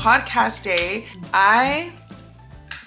podcast day, I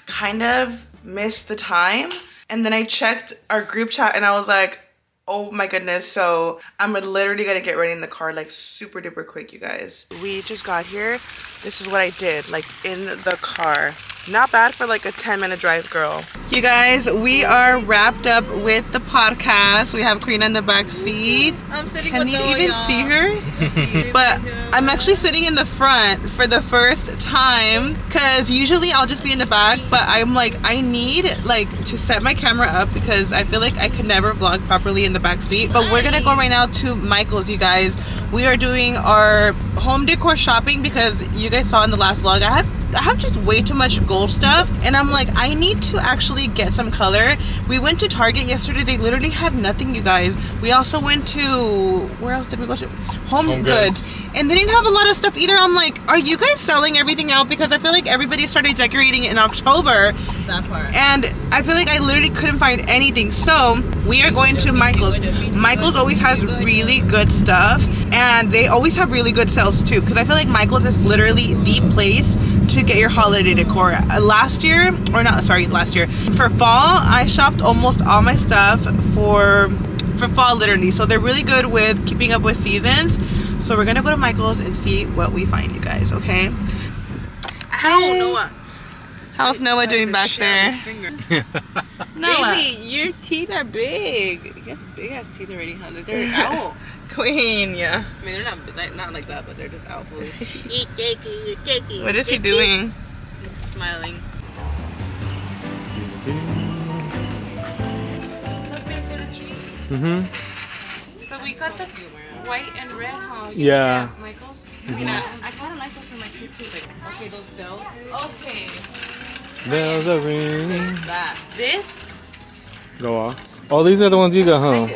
kind of missed the time. And then I checked our group chat and I was like, oh my goodness. So I'm literally gonna get ready in the car like super duper quick, you guys. We just got here. This is what I did, like in the car. Not bad for like a 10-minute drive, girl. You guys, we are wrapped up with the podcast. We have Karina in the back seat. I'm sitting Can with you Noah, even see her? But I'm actually sitting in the front for the first time because usually I'll just be in the back, but I'm like, I need like to set my camera up because I feel like I could never vlog properly in the back seat. But we're gonna go right now to Michael's, you guys. We are doing our home decor shopping because you guys saw in the last vlog I have just way too much gold stuff, and I'm like, I need to actually get some color. We went to Target yesterday. They literally had nothing, you guys. We also went to, where else did we go to? Home Goods. And they didn't have a lot of stuff either. I'm like, are you guys selling everything out? Because I feel like everybody started decorating in October. That part. And I feel like I literally couldn't find anything. So we are going to Michael's. Michael's always has really good stuff, and they always have really good sales too. Because I feel like Michael's is literally the place to get your holiday decor. Last year, for fall, I shopped almost all my stuff for fall literally. So they're really good with keeping up with seasons. So we're gonna go to Michael's and see what we find, you guys, okay? Ow, Noah. How's Noah doing back there? Noah. Baby, your teeth are big. You got big ass teeth already, huh? They're out. Queen, yeah. I mean, they're not like that, but they're just out fully. What is he doing? He's smiling. But we got the white and red, huh? Yeah. Michael's? I mean, I kind of like those for my kid too. Like, okay, those bells. Okay. Bells are ringing. That. This. Go off. Oh, these are the ones you got, huh?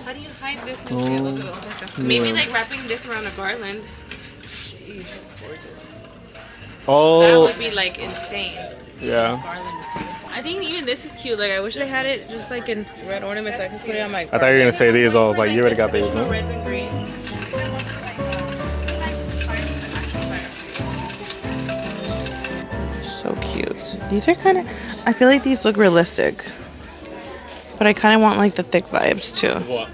How do you hide this? Okay, look at those. Maybe like wrapping this around a garland. Jeez, that's gorgeous. Oh. That would be like insane. Yeah. Garland is cute. I think even this is cute. Like, I wish I had it just like in red ornaments so I could put it on my I thought you were gonna say these. I was like, you already got these, huh? Reds and greens. So cute. These are kind of, I feel like these look realistic. But I kind of want like the thick vibes too. What?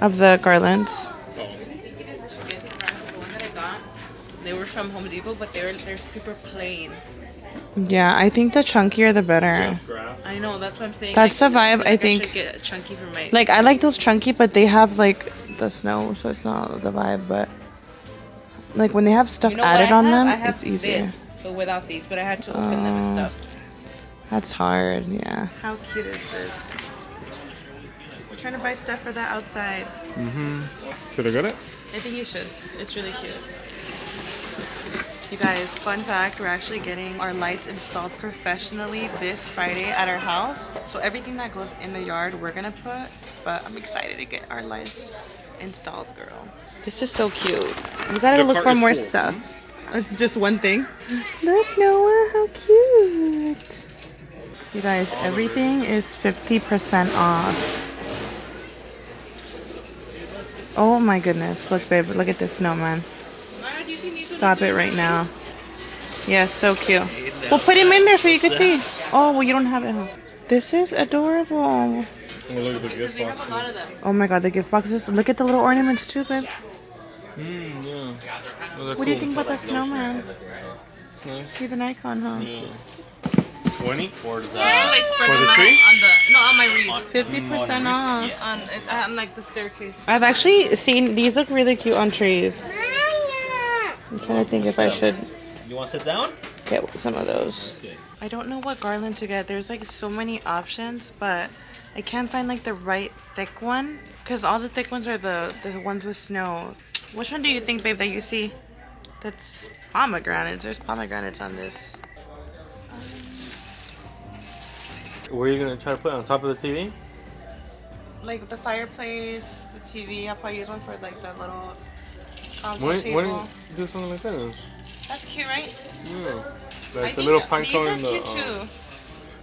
Of the garlands. They were from Home Depot, but they're super plain. Yeah, I think the chunkier the better. I know, that's what I'm saying. That's the vibe, I think. should get chunky for my. Like, I like those chunky, but they have like the snow, so it's not the vibe. But like when they have stuff added on them, it's easier. This, but without these, but I had to open them and stuff. That's hard, yeah. How cute is this? We're trying to buy stuff for that outside. Should I get it? I think you should. It's really cute. You guys, fun fact, we're actually getting our lights installed professionally this Friday at our house. So everything that goes in the yard, we're gonna put, but I'm excited to get our lights installed, girl. This is so cute. We gotta look for more stuff. It's just one thing. Look, Noah, how cute. You guys, everything is 50% off. Oh my goodness. Look, babe, look at this snowman. Stop it right now. Yeah, so cute. We'll put him in there so you can see. Oh, well, you don't have it, huh? This is adorable. Look at the gift box. Oh my god, the gift boxes. Look at the little ornaments too, babe. Yeah. What do you think about that snowman? It's nice. He's an icon, huh? Yeah. 20 for the tree? On my wreath. 50% off. On like the staircase. I've actually seen these look really cute on trees. I'm trying to think if I should You want to sit down? get some of those. Okay. I don't know what garland to get. There's like so many options, but I can't find like the right thick one because all the thick ones are the ones with snow. Which one do you think, babe, that you see? That's pomegranates. There's pomegranates on this. Where are you gonna try to put it on top of the TV? Like the fireplace, the TV. I'll probably use one for like the little console Why table. don't you do something like that? That's cute, right? Yeah. Like I the think little pine these cone are and the. cute too.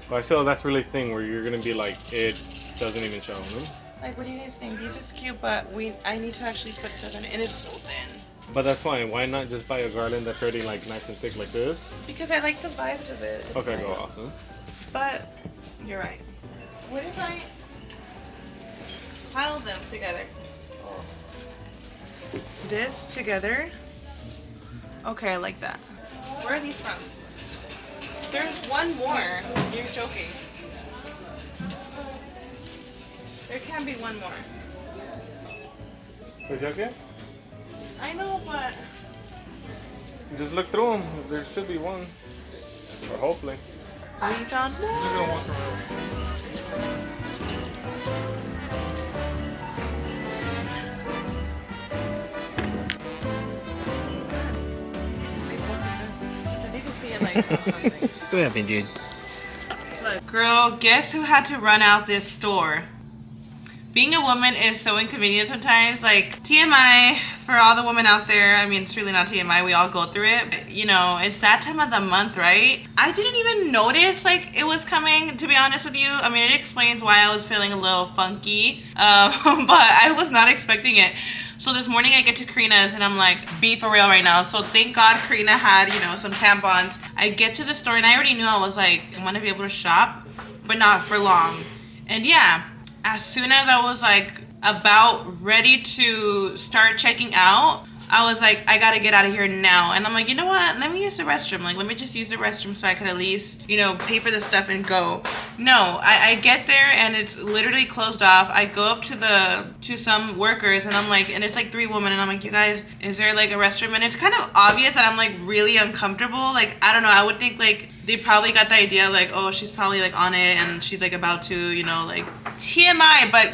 But I feel that's really the thing where you're gonna be like, it doesn't even show, no? Like, what do you guys think? These is cute, but I need to actually put stuff in it, and it's so thin. But that's fine. Why not just buy a garland that's already like nice and thick like this? Because I like the vibes of it. It's Okay, nice. go off. Huh? But you're right. What if I pile them together? This together? Okay, I like that. Where are these from? There's one more. You're joking. There can be one more. Is that okay? I know, but Just look through them. There should be one. Or hopefully. we found You're one. gonna walk around. What happened, dude? Look, girl, guess who had to run out this store? Being a woman is so inconvenient sometimes. Like, TMI for all the women out there. I mean, it's really not TMI. We all go through it. But, you know, it's that time of the month, right? I didn't even notice, like, it was coming, to be honest with you. I mean, it explains why I was feeling a little funky. But I was not expecting it. So this morning I get to Karina's and I'm like, be for real right now. So thank God Karina had, you know, some tampons. I get to the store and I already knew, I was like, I'm gonna be able to shop, but not for long. And yeah, as soon as I was like about ready to start checking out, I was like, I gotta get out of here now. And I'm like, you know what? Let me use the restroom. Like, let me just use the restroom so I could at least, you know, pay for the stuff and go. No, I get there and it's literally closed off. I go up to some workers and I'm like, and it's like 3 women and I'm like, you guys, is there like a restroom? And it's kind of obvious that I'm like really uncomfortable. Like, I don't know. I would think like they probably got the idea like, oh, she's probably like on it and she's like about to, you know, like TMI. But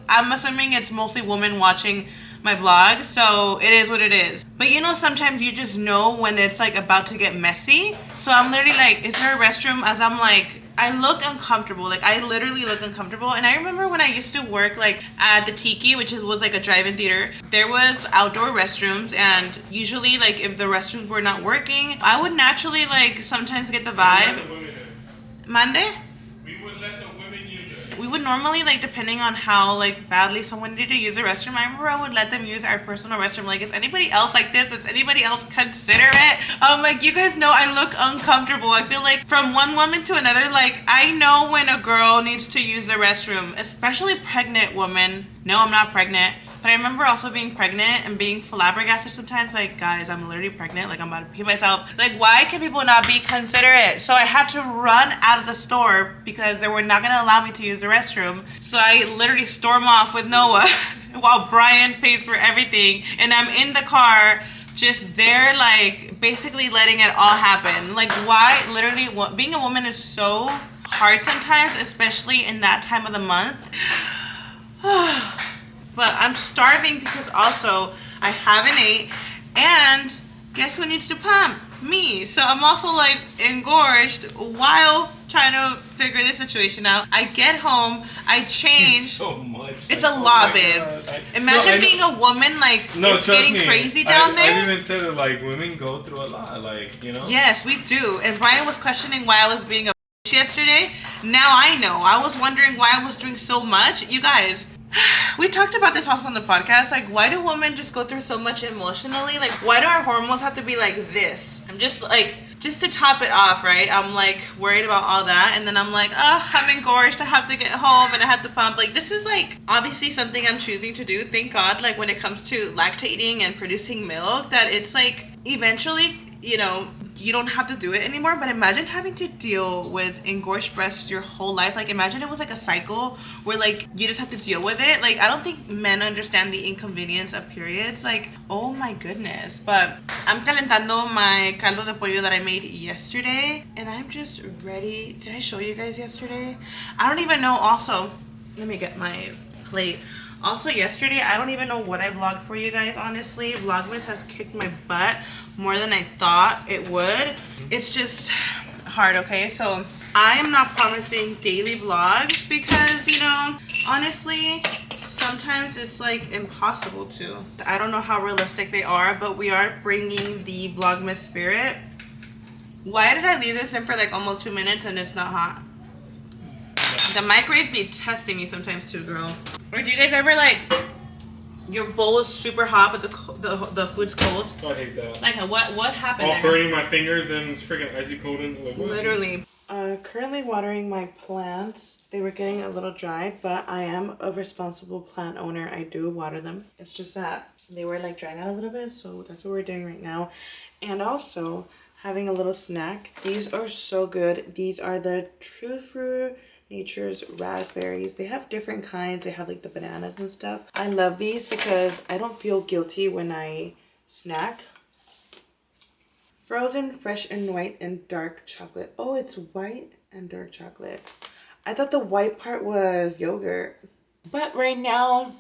I'm assuming it's mostly women watching my vlog, so it is what it is. But you know, sometimes you just know when it's like about to get messy. So I'm literally like, is there a restroom? As I'm like, I look uncomfortable. Like, I literally look uncomfortable. And I remember when I used to work like at the Tiki, which was like a drive-in theater, there was outdoor restrooms, and usually like if the restrooms were not working, I would naturally like sometimes get the vibe. Monday? We would normally, like, depending on how like badly someone needed to use the restroom, I remember I would let them use our personal restroom. Like, is anybody else like this? Does anybody else consider it? Like, you guys know I look uncomfortable. I feel like from one woman to another, like, I know when a girl needs to use the restroom, especially pregnant women. No, I'm not pregnant, but I remember also being pregnant and being flabbergasted sometimes. Like, guys, I'm literally pregnant. Like, I'm about to pee myself. Like, why can people not be considerate? So I had to run out of the store because they were not going to allow me to use the restroom. So I literally storm off with Noah while Bryan pays for everything. And I'm in the car just there, like, basically letting it all happen. Like, why? Literally, being a woman is so hard sometimes, especially in that time of the month. But I'm starving because also I haven't ate, and guess who needs to pump? Me. So I'm also like engorged while trying to figure this situation out. I get home, I change. So much. It's a lot, babe. Imagine being a woman, like, it's getting crazy down there. I even said it, like, women go through a lot, like, you know? Yes, we do. And Bryan was questioning why I was being a yesterday. Now I know. I was wondering why I was doing so much. You guys, we talked about this also on the podcast. Like, why do women just go through so much emotionally? Like, why do our hormones have to be like this? I'm just like, just to top it off, right? I'm like worried about all that, and then I'm like, oh, I'm engorged. I have to get home and I have to pump. Like, this is like obviously something I'm choosing to do. Thank God, like, when it comes to lactating and producing milk, that it's like eventually, you know, you don't have to do it anymore. But imagine having to deal with engorged breasts your whole life. Like, imagine it was like a cycle where like you just have to deal with it. Like, I don't think men understand the inconvenience of periods. Like, oh my goodness. But I'm calentando my caldo de pollo that I made yesterday, and I'm just ready. Did I show you guys yesterday? I don't even know. Also, let me get my plate. Also, yesterday, I don't even know what I vlogged for you guys, honestly. Vlogmas has kicked my butt more than I thought it would. It's just hard, okay? So I am not promising daily vlogs because, you know, honestly, sometimes it's like impossible to. I don't know how realistic they are, but we are bringing the Vlogmas spirit. Why did I leave this in for like almost 2 minutes and it's not hot? The microwave be testing me sometimes too, girl. Or do you guys ever like Your bowl is super hot, but the food's cold. I hate that. Like, what happened? All burning my fingers and it's freaking icy cold and like, literally. Currently watering my plants. They were getting a little dry, but I am a responsible plant owner. I do water them. It's just that they were like drying out a little bit, so that's what we're doing right now. And also having a little snack. These are so good. These are the True Fruit Nature's raspberries. They have different kinds. They have like the bananas and stuff. I love these because I don't feel guilty when I snack. Frozen, fresh and white and dark chocolate. Oh, it's white and dark chocolate. I thought the white part was yogurt. But right now,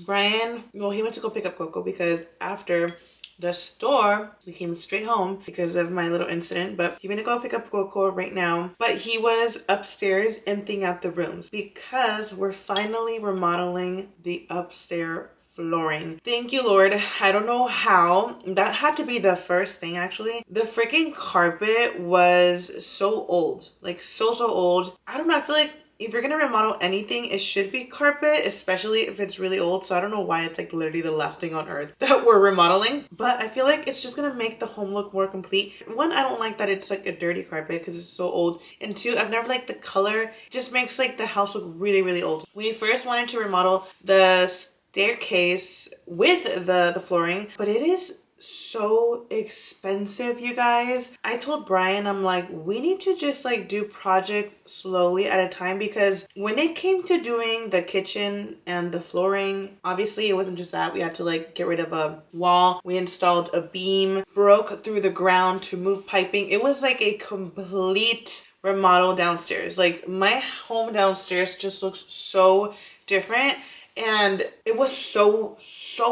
Bryan, well, he went to go pick up Coco because after the store, we came straight home because of my little incident. But he went to go pick up Coco right now. But he was upstairs emptying out the rooms because we're finally remodeling the upstairs flooring. Thank you, Lord. I don't know how. That had to be the first thing, actually. The freaking carpet was so old. Like, so old. I don't know. I feel like if you're gonna remodel anything, it should be carpet, especially if it's really old. So I don't know why it's like literally the last thing on earth that we're remodeling. But I feel like it's just gonna make the home look more complete. One, I don't like that it's like a dirty carpet because it's so old. And two, I've never liked the color. It just makes like the house look really old. We first wanted to remodel the staircase with the flooring, but it is so expensive, you guys. I told Bryan, I'm like, we need to just like do project slowly at a time, because when it came to doing the kitchen and the flooring, obviously it wasn't just that. We had to like get rid of a wall. We installed a beam, broke through the ground to move piping. It was like a complete remodel downstairs. Like, my home downstairs just looks so different. And it was so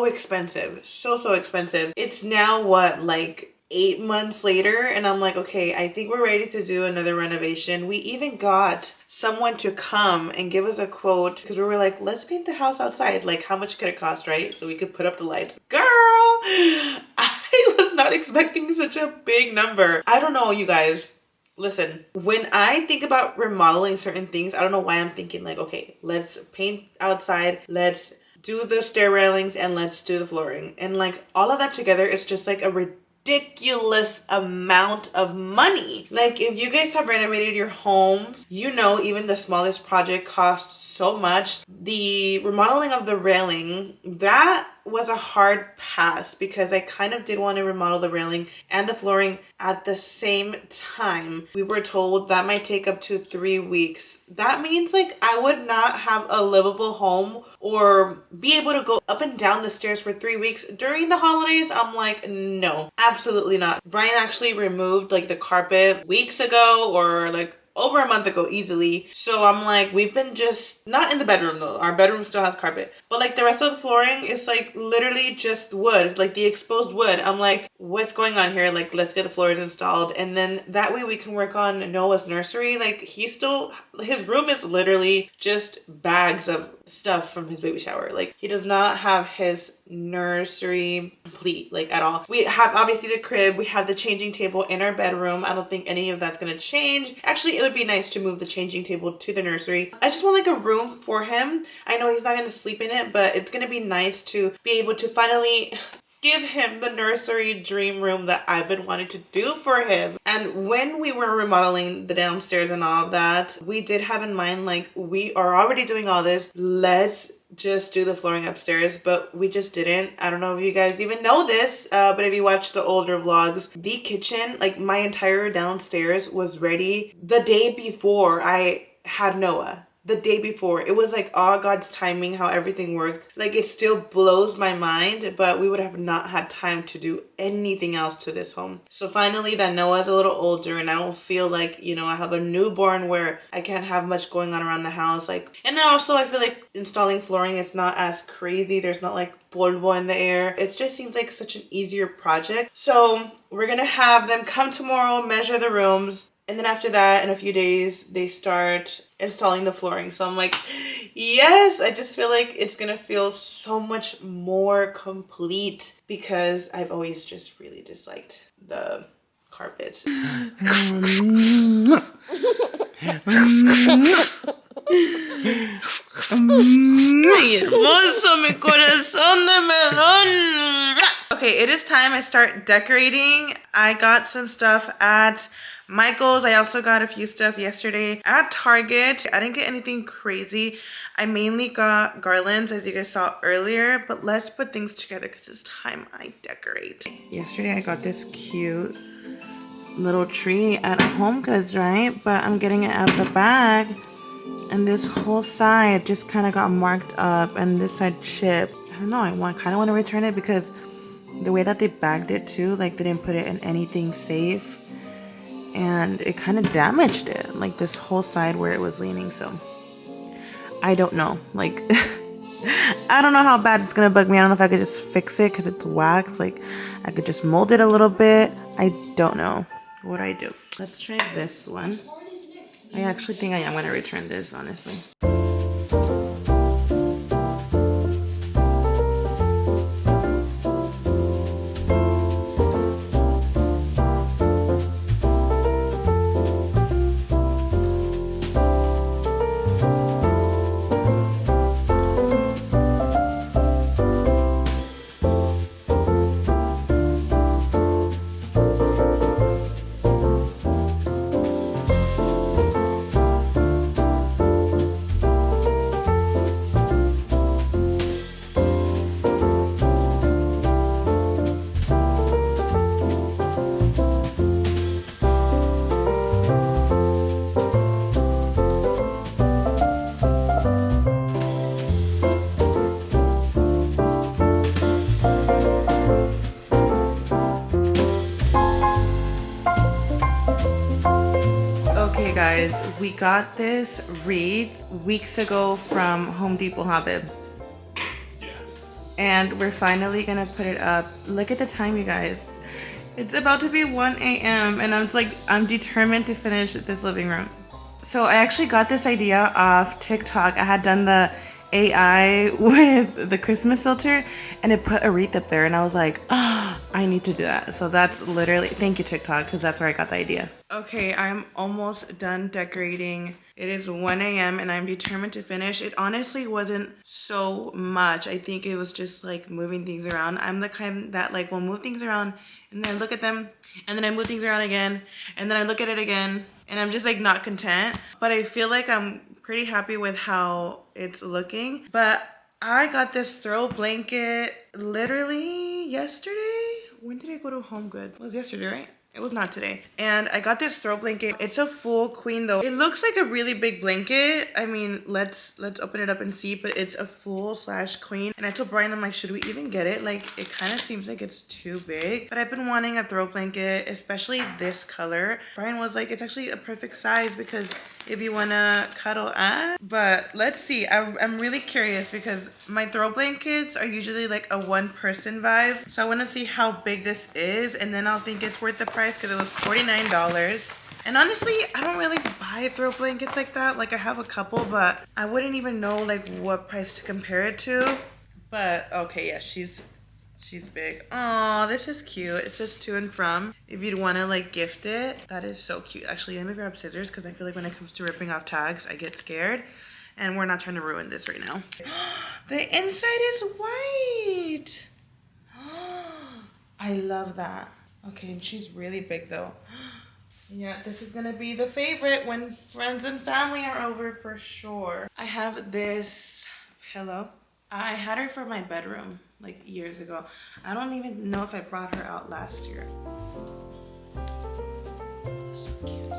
expensive. So expensive. It's now what, like 8 months later, and I'm like, okay, I think we're ready to do another renovation. We even got someone to come and give us a quote because we were like, let's paint the house outside. Like, how much could it cost, right? So we could put up the lights. Girl, I was not expecting such a big number. I don't know, you guys. Listen, when I think about remodeling certain things, I don't know why I'm thinking like, okay, let's paint outside, let's do the stair railings, and let's do the flooring. And like all of that together is just like a ridiculous amount of money. Like, if you guys have renovated your homes, you know, even the smallest project costs so much. The remodeling of the railing, that was a hard pass because I kind of did want to remodel the railing and the flooring at the same time. We were told that might take up to 3 weeks. That means like I would not have a livable home or be able to go up and down the stairs for 3 weeks during the holidays. I'm like, no, absolutely not. Bryan actually removed like the carpet weeks ago, or like over a month ago easily. So I'm like, we've been just not in the bedroom though. Our bedroom still has carpet, but like the rest of the flooring is like literally just wood, like the exposed wood. I'm like, what's going on here? Like, let's get the floors installed, and then that way we can work on Noah's nursery. Like, his room is literally just bags of stuff from his baby shower. Like, he does not have his nursery complete, like, at all. We have obviously the crib, we have the changing table in our bedroom. I don't think any of that's gonna change. Actually, it would be nice to move the changing table to the nursery. I just want like a room for him. I know he's not gonna sleep in it, but it's gonna be nice to be able to finally give him the nursery dream room that I've been wanting to do for him. And when we were remodeling the downstairs and all of that, we did have in mind, like, we are already doing all this, let's just do the flooring upstairs, but we just didn't. I don't know if you guys even know this, but if you watch the older vlogs, the kitchen, like my entire downstairs was ready the day before I had Noah. The day before. It was like all God's timing, how everything worked. Like, it still blows my mind, but we would have not had time to do anything else to this home. So finally that Noah's a little older and I don't feel like, you know, I have a newborn where I can't have much going on around the house. Like, and then also I feel like installing flooring, it's not as crazy. There's not like polvo in the air. It just seems like such an easier project. So we're gonna have them come tomorrow, measure the rooms, and then after that, in a few days, they start installing the flooring. So I'm like, yes, I just feel like it's gonna feel so much more complete because I've always just really disliked the carpet. Hermoso, mi corazón de melón. Okay, it is time I start decorating. I got some stuff at Michael's. I also got a few stuff yesterday at Target. I didn't get anything crazy. I mainly got garlands, as you guys saw earlier, but let's put things together because it's time I decorate. Yesterday I got this cute little tree at HomeGoods, right? But I'm getting it out of the bag, and this whole side just kind of got marked up, and this side chipped. I don't know, I kind of want to return it because the way that they bagged it too, like they didn't put it in anything safe, and it kind of damaged it, like this whole side where it was leaning. So I don't know, like I don't know how bad it's gonna bug me. I don't know if I could just fix it because it's wax. Like I could just mold it a little bit. I don't know what I do. Let's try this one. I actually think I am gonna return this, honestly. Okay guys, we got this wreath weeks ago from Home Depot, huh babe? Yeah. And we're finally gonna put it up. Look at the time, you guys. It's about to be 1 a.m. and I'm determined to finish this living room. So I actually got this idea off TikTok. I had done the AI with the Christmas filter and it put a wreath up there, and I was like, oh, I need to do that. So that's literally, thank you TikTok, because that's where I got the idea. Okay, I'm almost done decorating. It is 1 a.m. and I'm determined to finish. It honestly wasn't so much. I think it was just like moving things around. I'm the kind that like will move things around and then look at them, and then I move things around again, and then I look at it again, and I'm just like not content. But I feel like I'm pretty happy with how it's looking. But I got this throw blanket literally yesterday. When did I go to HomeGoods? It was yesterday, right? It was not today. And I got this throw blanket. It's a full queen though. It looks like a really big blanket. I mean, let's open it up and see, but it's a full / queen. And I told Bryan, I'm like, should we even get it? Like, it kind of seems like it's too big. But I've been wanting a throw blanket, especially this color. Bryan was like, it's actually a perfect size because if you wanna cuddle at. But let's see, I'm really curious because my throw blankets are usually like a 1-person vibe. So I wanna see how big this is, and then I'll think it's worth the price because it was $49. And honestly, I don't really buy throw blankets like that. Like I have a couple, but I wouldn't even know like what price to compare it to. But okay, yeah, she's big. Oh, this is cute. It says to and from. If you'd want to like gift it, that is so cute. Actually, let me grab scissors because I feel like when it comes to ripping off tags, I get scared. And we're not trying to ruin this right now. The inside is white. I love that. Okay, and she's really big though. Yeah, this is gonna be the favorite when friends and family are over for sure. I have this pillow. I had her for my bedroom like years ago. I don't even know if I brought her out last year. So cute.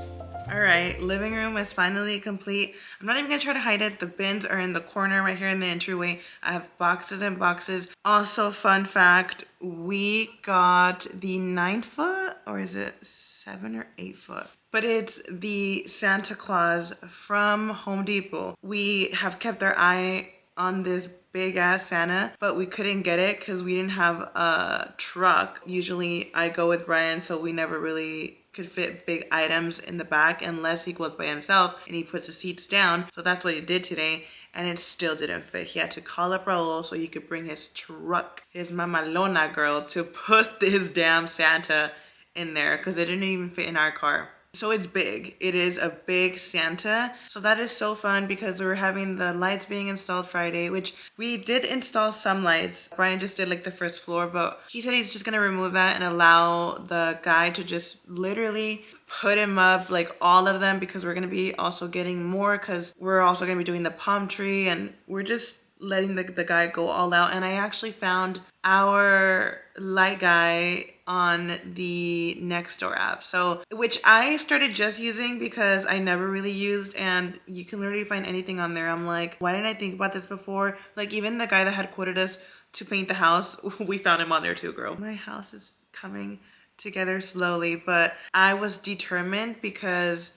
All right, living room is finally complete. I'm not even gonna try to hide it. The bins are in the corner right here in the entryway. I have boxes and boxes. Also, fun fact, we got the 9-foot, or is it 7 or 8 foot? But it's the Santa Claus from Home Depot. We have kept our eye on this big ass Santa, but we couldn't get it because we didn't have a truck. Usually I go with Bryan, so we never really could fit big items in the back unless he goes by himself and he puts the seats down. So that's what he did today, and it still didn't fit. He had to call up Raul so he could bring his truck, his mamalona girl, to put this damn Santa in there because it didn't even fit in our car. So it's big. It is a big Santa. So that is so fun because we're having the lights being installed Friday, which we did install some lights. Bryan just did like the first floor, but he said he's just gonna remove that and allow the guy to just literally put him up, like all of them, because we're gonna be also getting more because we're also gonna be doing the palm tree, and we're just letting the guy go all out. And I actually found our light guy on the Nextdoor app, so which I started just using because I never really used, and you can literally find anything on there. I'm like, why didn't I think about this before? Like even the guy that had quoted us to paint the house, we found him on there too, girl. My house is coming together slowly, but I was determined because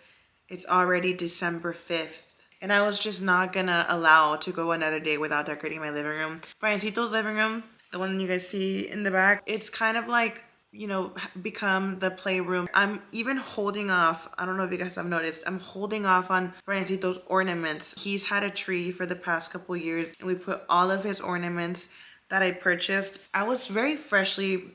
it's already December 5th. And I was just not gonna allow to go another day without decorating my living room. Bryancito's living room, the one you guys see in the back, it's kind of like, you know, become the playroom. I'm even holding off, I don't know if you guys have noticed, I'm holding off on Bryancito's ornaments. He's had a tree for the past couple years, and we put all of his ornaments that I purchased. I was very freshly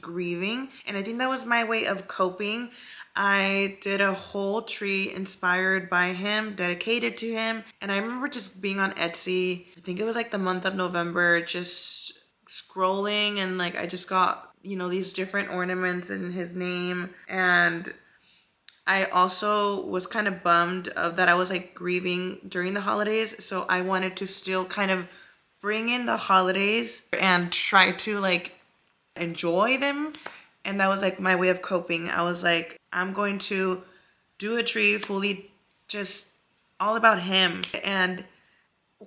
grieving, and I think that was my way of coping. I did a whole tree inspired by him, dedicated to him. And I remember just being on Etsy, I think it was like the month of November, just scrolling, and like I just got, you know, these different ornaments in his name. And I also was kind of bummed of that I was like grieving during the holidays. So I wanted to still kind of bring in the holidays and try to like enjoy them. And that was like my way of coping. I was like, I'm going to do a tree fully just all about him. And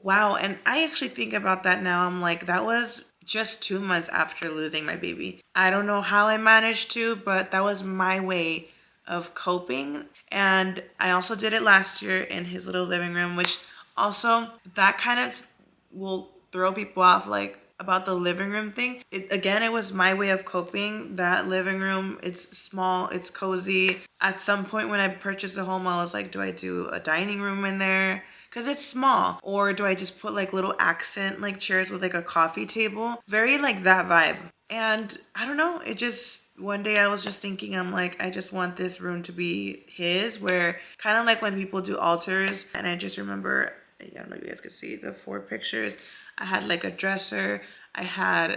wow. And I actually think about that now. I'm like, that was just 2 months after losing my baby. I don't know how I managed to, but that was my way of coping. And I also did it last year in his little living room, which also that kind of will throw people off, like about the living room thing. It was my way of coping. That living room, it's small, it's cozy. At some point when I purchased a home, I was like, do I do a dining room in there? Because it's small. Or do I just put like little accent like chairs with like a coffee table? Very like that vibe. And I don't know, it just, one day I was just thinking, I'm like, I just want this room to be his, where kind of like when people do altars. And I just remember, I don't know if you guys could see the 4 pictures. I had like a dresser. I had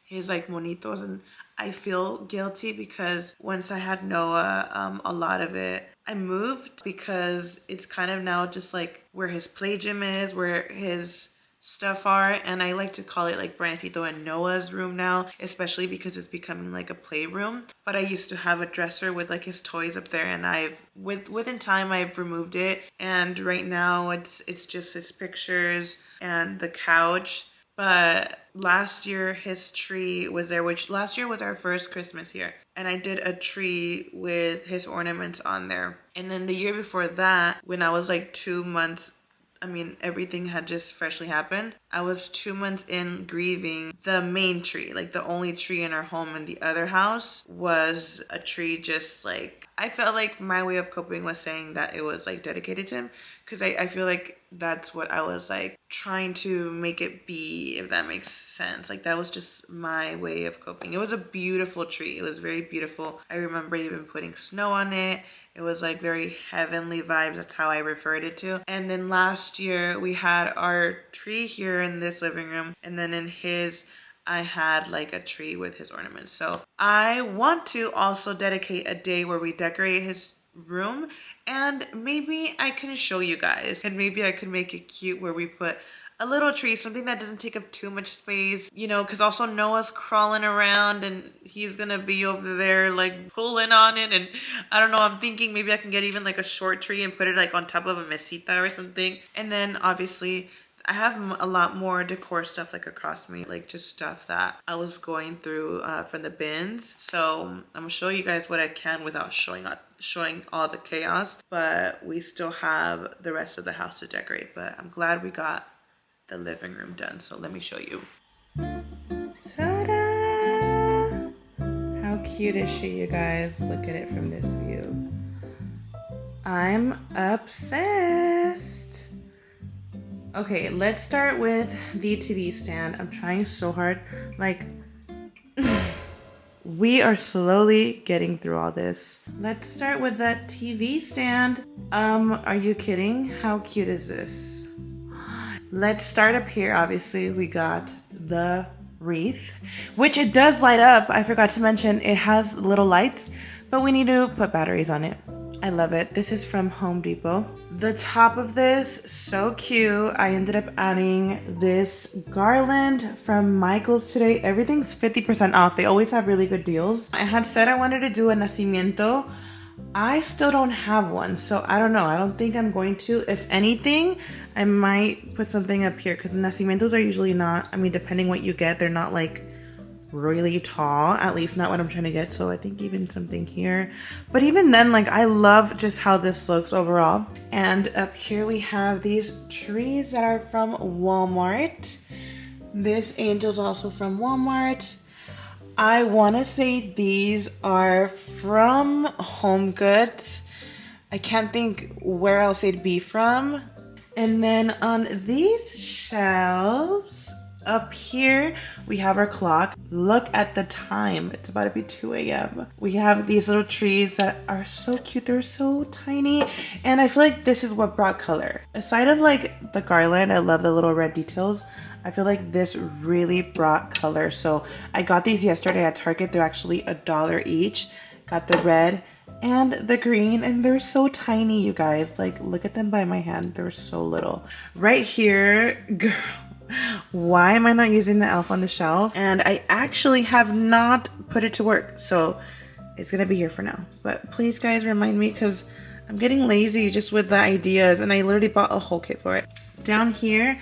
his like monitos, and I feel guilty because once I had Noah, a lot of it I moved because it's kind of now just like where his play gym is, where his stuff are, and I like to call it like Bryancito and Noah's room now, especially because it's becoming like a playroom. But I used to have a dresser with like his toys up there, and within time I've removed it, and right now it's just his pictures and the couch. But last year his tree was there, which last year was our first Christmas here, and I did a tree with his ornaments on there. And then the year before that, when I was like 2 months, I mean, everything had just freshly happened. I was 2 months in grieving the main tree, like the only tree in our home. In the other house was a tree just like, I felt like my way of coping was saying that it was like dedicated to him. Because I feel like that's what I was like trying to make it be, if that makes sense. Like that was just my way of coping. It was a beautiful tree. It was very beautiful. I remember even putting snow on it. It was like very heavenly vibes. That's how I referred it to. And then last year we had our tree here in this living room. And then in his, I had like a tree with his ornaments. So I want to also dedicate a day where we decorate his room, and maybe I can show you guys, and maybe I could make it cute where we put a little tree, something that doesn't take up too much space, you know, because also Noah's crawling around and he's gonna be over there like pulling on it. And I don't know, I'm thinking maybe I can get even like a short tree and put it like on top of a mesita or something. And then obviously I have a lot more decor stuff like across me, like just stuff that I was going through from the bins. So I'm gonna show you guys what I can without showing all the chaos, but we still have the rest of the house to decorate. But I'm glad we got the living room done. So let me show you. Ta-da! How cute is she, you guys? Look at it from this view. I'm obsessed. Okay, let's start with the TV stand. I'm trying so hard. Like, we are slowly getting through all this. Let's start with the TV stand. Are you kidding? How cute is this? Let's start up here. Obviously, we got the wreath, which it does light up. I forgot to mention it has little lights, but we need to put batteries on it. I love it. This is from Home Depot. The top of this, so cute. I ended up adding this garland from Michael's today. Everything's 50% off. They always have really good deals. I had said I wanted to do a nacimiento. I still don't have one, so I don't know. I don't think I'm going to. If anything, I might put something up here because nacimientos are usually not, I mean, depending what you get, they're not like really tall, at least not what I'm trying to get. So I think even something here, but even then, like, I love just how this looks overall. And up here we have these trees that are from Walmart. This angel's also from Walmart. I want to say these are from Home Goods. I can't think where else it'd be from. And then on these shelves up here, we have our clock. Look at the time. It's about to be 2 a.m. We have these little trees that are so cute. They're so tiny. And I feel like this is what brought color. Aside of like the garland, I love the little red details. I feel like this really brought color. So I got these yesterday at Target. They're actually $1 each. Got the red and the green, and they're so tiny, you guys. Like, look at them by my hand. They're so little. Right here, girl, why am I not using the elf on the shelf? And I actually have not put it to work. So it's gonna be here for now. But please, guys, remind me because I'm getting lazy just with the ideas, and I literally bought a whole kit for it. Down here,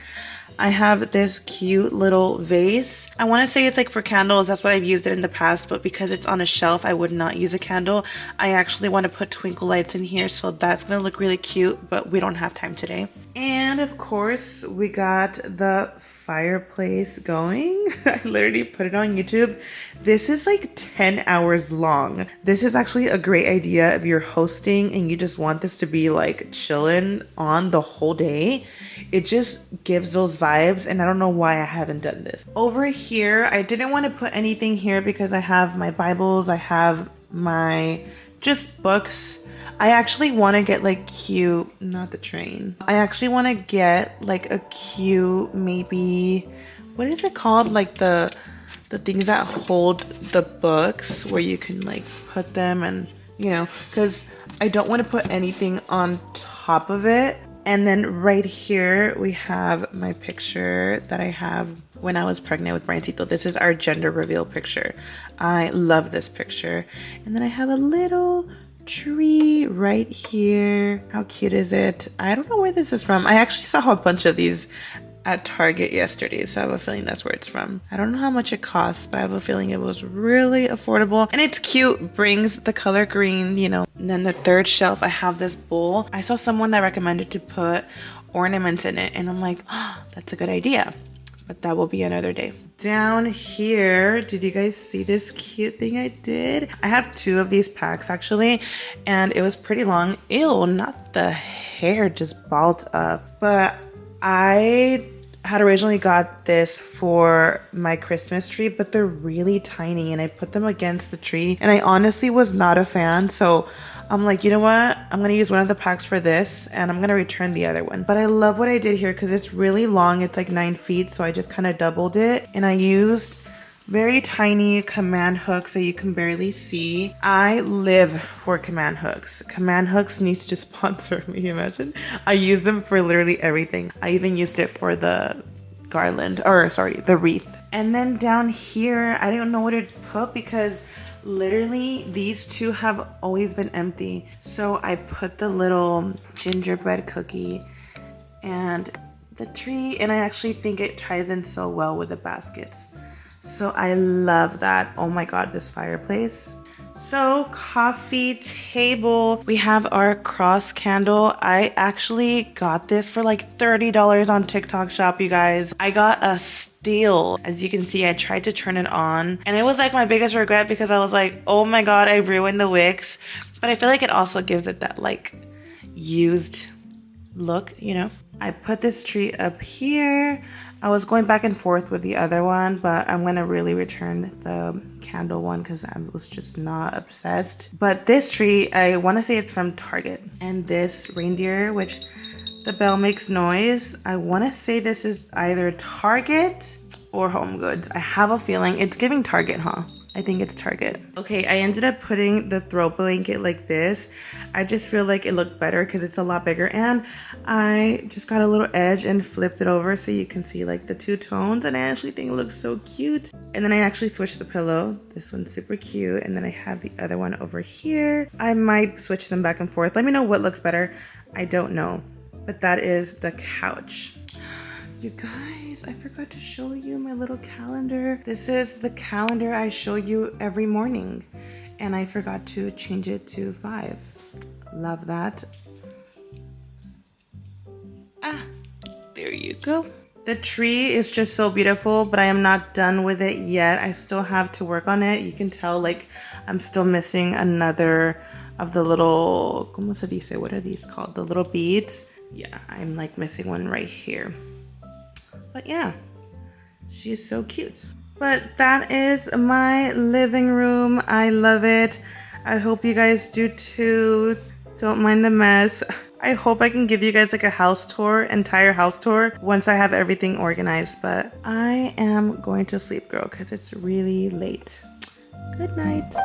I have this cute little vase. I want to say it's like for candles. That's what I've used it in the past, but because it's on a shelf, I would not use a candle. I actually want to put twinkle lights in here, so that's going to look really cute, but we don't have time today. And of course, we got the fireplace going. I literally put it on YouTube. This is like 10 hours long. This is actually a great idea if you're hosting and you just want this to be like chilling on the whole day. It just gives those vibes, and I don't know why I haven't done this. Over here, I didn't want to put anything here because I have my Bibles, I have my just books. I actually want to get like cute, not the train. I actually want to get like a cute, maybe, what is it called? Like the things that hold the books where you can like put them, and you know, because I don't want to put anything on top of it. And then right here, we have my picture that I have when I was pregnant with Bryancito. This is our gender reveal picture. I love this picture. And then I have a little tree right here. How cute is it? I don't know where this is from. I actually saw a bunch of these at Target yesterday, so I have a feeling that's where it's from. I don't know how much it costs, but I have a feeling it was really affordable, and it's cute. Brings the color green, you know. And then the third shelf, I have this bowl. I saw someone that recommended to put ornaments in it, and I'm like, oh, that's a good idea, but that will be another day. Down here, did you guys see this cute thing I did? I have 2 of these packs actually, and it was pretty long. Ew, not the hair just balled up. But I had originally got this for my Christmas tree, but they're really tiny, and I put them against the tree, and I honestly was not a fan. So I'm like, you know what? I'm going to use one of the packs for this, and I'm going to return the other one. But I love what I did here because it's really long. It's like 9 feet, so I just kind of doubled it, and I used very tiny command hooks that you can barely see. I live for command hooks. Command hooks needs to sponsor me, imagine. I use them for literally everything. I even used it for the garland, or sorry, the wreath. And then down here, I don't know what to put because literally these 2 have always been empty. So I put the little gingerbread cookie and the tree, and I actually think it ties in so well with the baskets. So I love that. Oh my God, this fireplace. So coffee table. We have our cross candle. I actually got this for like $30 on TikTok shop, you guys. I got a steal. As you can see, I tried to turn it on, and it was like my biggest regret because I was like, oh my God, I ruined the wicks. But I feel like it also gives it that like used look, you know. I put this tree up here. I was going back and forth with the other one, but I'm gonna really return the candle one because I was just not obsessed. But this tree, I want to say it's from Target. And this reindeer, which the bell makes noise, I want to say this is either Target or Home Goods. I have a feeling it's giving Target, huh? I think it's Target. Okay, I ended up putting the throw blanket like this. I just feel like it looked better because it's a lot bigger, and I just got a little edge and flipped it over so you can see like the two tones, and I actually think it looks so cute. And then I actually switched the pillow. This one's super cute, and then I have the other one over here. I might switch them back and forth. Let me know what looks better. I don't know, but that is the couch. You guys, I forgot to show you my little calendar. This is the calendar I show you every morning, and I forgot to change it to 5. Love that. Ah, there you go. The tree is just so beautiful, but I am not done with it yet. I still have to work on it. You can tell like I'm still missing another of the little, ¿cómo se dice? What are these called? The little beads. Yeah, I'm like missing one right here. But yeah, she's so cute. But that is my living room. I love it. I hope you guys do too. Don't mind the mess. I hope I can give you guys like a house tour, entire house tour, once I have everything organized. But I am going to sleep, girl, because it's really late. Good night.